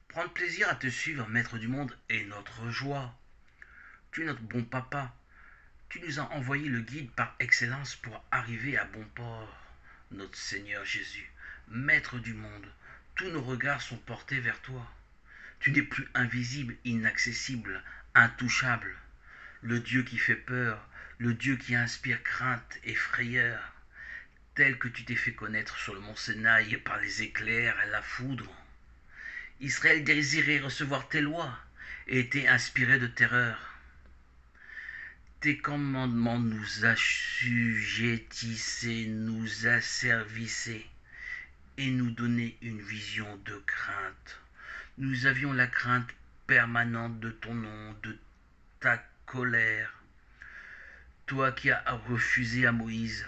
Prendre plaisir à te suivre, maître du monde, est notre joie. Tu es notre bon papa. Tu nous as envoyé le guide par excellence pour arriver à bon port. Notre Seigneur Jésus, maître du monde, tous nos regards sont portés vers toi. Tu n'es plus invisible, inaccessible, intouchable. Le Dieu qui fait peur, le Dieu qui inspire crainte et frayeur, tel que tu t'es fait connaître sur le mont Sinaï par les éclairs et la foudre. Israël désirait recevoir tes lois et était inspiré de terreur. Tes commandements nous assujettissaient, nous asservissaient et nous donnaient une vision de crainte. Nous avions la crainte permanente de ton nom, de ta colère. Toi qui as refusé à Moïse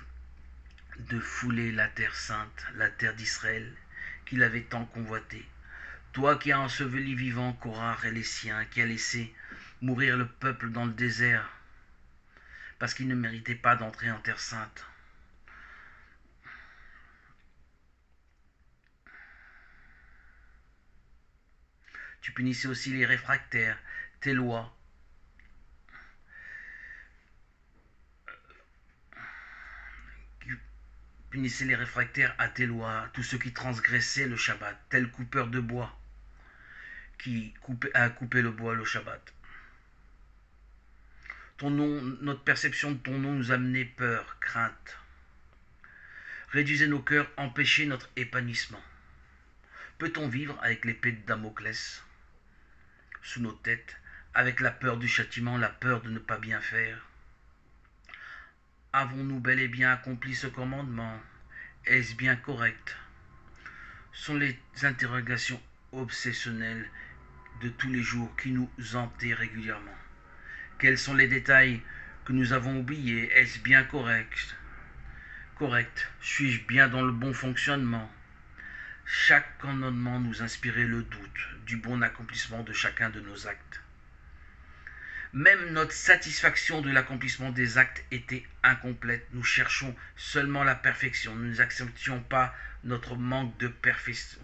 de fouler la terre sainte, la terre d'Israël, qu'il avait tant convoitée. Toi qui as enseveli vivant Korah et les siens, qui as laissé mourir le peuple dans le désert, parce qu'il ne méritait pas d'entrer en terre sainte. Tu punissais aussi les réfractaires, tes lois. Tu punissais les réfractaires à tes lois, tous ceux qui transgressaient le Shabbat, tel coupeur de bois qui a coupé le bois le Shabbat. Ton nom, notre perception de ton nom nous amenait peur, crainte. Réduisez nos cœurs, empêchez notre épanouissement. Peut-on vivre avec l'épée de Damoclès sous nos têtes, avec la peur du châtiment, la peur de ne pas bien faire? Avons-nous bel et bien accompli ce commandement? Est-ce bien correct? Sont les interrogations obsessionnelles de tous les jours qui nous hantaient régulièrement. Quels sont les détails que nous avons oubliés? Est-ce bien correct? Suis-je bien dans le bon fonctionnement? Chaque commandement nous inspirait le doute du bon accomplissement de chacun de nos actes. Même notre satisfaction de l'accomplissement des actes était incomplète. Nous cherchons seulement la perfection. Nous n'acceptions pas notre manque de perfection.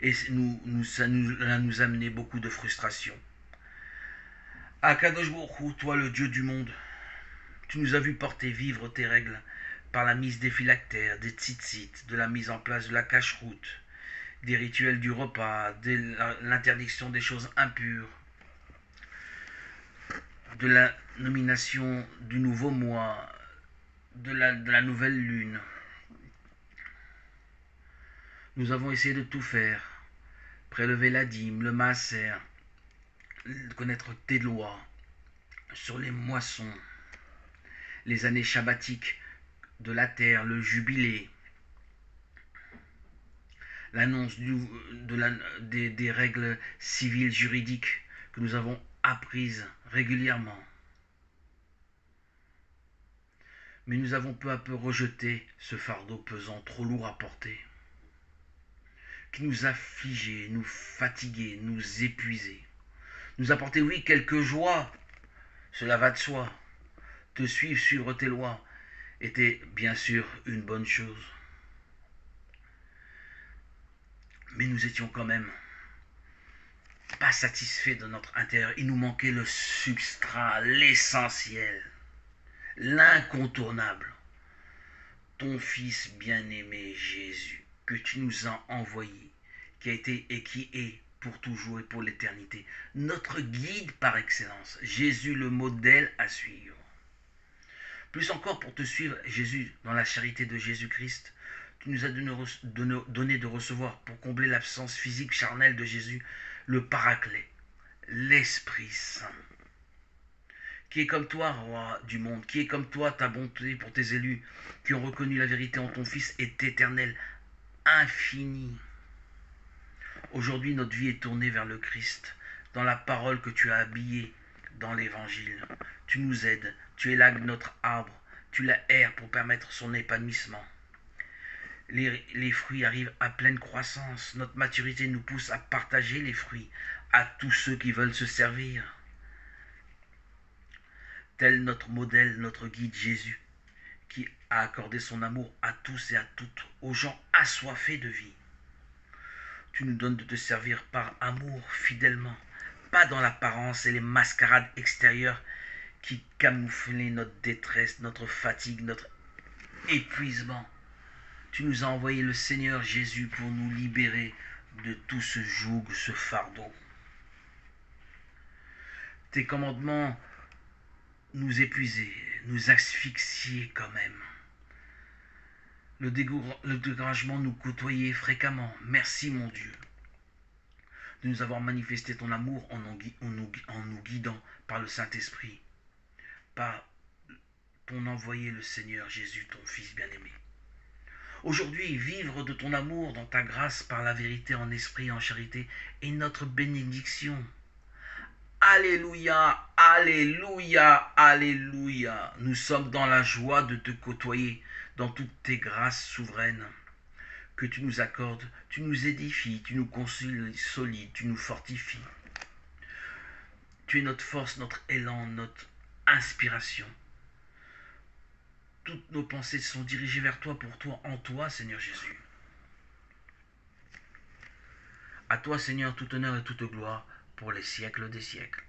Et ça nous amenait beaucoup de frustration. Akadosh Baruch Hu, toi le Dieu du monde, tu nous as vu porter vivre tes règles par la mise des phylactères, des tzitzit, de la mise en place de la cache-route, des rituels du repas, de l'interdiction des choses impures, de la nomination du nouveau mois, de la nouvelle lune. Nous avons essayé de tout faire, prélever la dîme, le maaser, connaître tes lois sur les moissons, les années shabbatiques de la terre, le jubilé, l'annonce des règles civiles juridiques que nous avons apprises régulièrement. Mais nous avons peu à peu rejeté ce fardeau pesant, trop lourd à porter, qui nous affligeait, nous fatiguait, nous épuisait. Nous apportait, oui, quelques joies, cela va de soi. Te suivre tes lois, était bien sûr une bonne chose. Mais nous étions quand même pas satisfaits de notre intérieur. Il nous manquait le substrat, l'essentiel, l'incontournable. Ton Fils bien-aimé Jésus, que tu nous as envoyé, qui a été et qui est pour toujours et pour l'éternité, notre guide par excellence, Jésus le modèle à suivre. Plus encore pour te suivre, Jésus, dans la charité de Jésus-Christ, tu nous as donné de recevoir, pour combler l'absence physique charnelle de Jésus, le Paraclet, l'Esprit Saint, qui est comme toi, roi du monde, qui est comme toi, ta bonté pour tes élus, qui ont reconnu la vérité en ton Fils est éternelle, infinie. Aujourd'hui, notre vie est tournée vers le Christ, dans la parole que tu as habillée dans l'Évangile. Tu nous aides, tu élagues notre arbre, tu la erres pour permettre son épanouissement. Les fruits arrivent à pleine croissance. Notre maturité nous pousse à partager les fruits à tous ceux qui veulent se servir. Tel notre modèle, notre guide Jésus, qui a accordé son amour à tous et à toutes, aux gens assoiffés de vie. Tu nous donnes de te servir par amour fidèlement, pas dans l'apparence et les mascarades extérieures qui camouflaient notre détresse, notre fatigue, notre épuisement. Tu nous as envoyé le Seigneur Jésus pour nous libérer de tout ce joug, ce fardeau. Tes commandements nous épuisaient, nous asphyxiaient quand même. Le découragement nous côtoyait fréquemment. Merci mon Dieu de nous avoir manifesté ton amour en nous guidant par le Saint-Esprit, par ton envoyé le Seigneur Jésus, ton Fils bien-aimé. Aujourd'hui, vivre de ton amour dans ta grâce par la vérité en esprit et en charité est notre bénédiction. Alléluia, alléluia, alléluia. Nous sommes dans la joie de te côtoyer dans toutes tes grâces souveraines que tu nous accordes. Tu nous édifies, tu nous consolides, tu nous fortifies. Tu es notre force, notre élan, notre inspiration. Toutes nos pensées sont dirigées vers toi, pour toi, en toi, Seigneur Jésus. À toi, Seigneur, tout honneur et toute gloire pour les siècles des siècles.